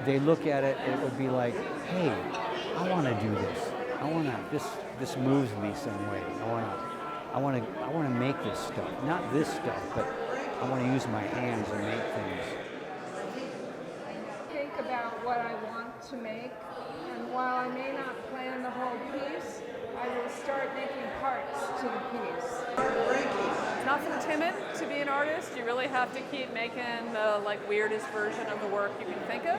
they look at it, it would be like, hey, I want to do this. I want to. This moves me some way. I want to make this stuff. Not this stuff, but I want to use my hands and make things. Think about what I want to make, and while I may not plan the whole piece, I will start making parts to the piece. It's not for the timid to be an artist. You really have to keep making the weirdest version of the work you can think of.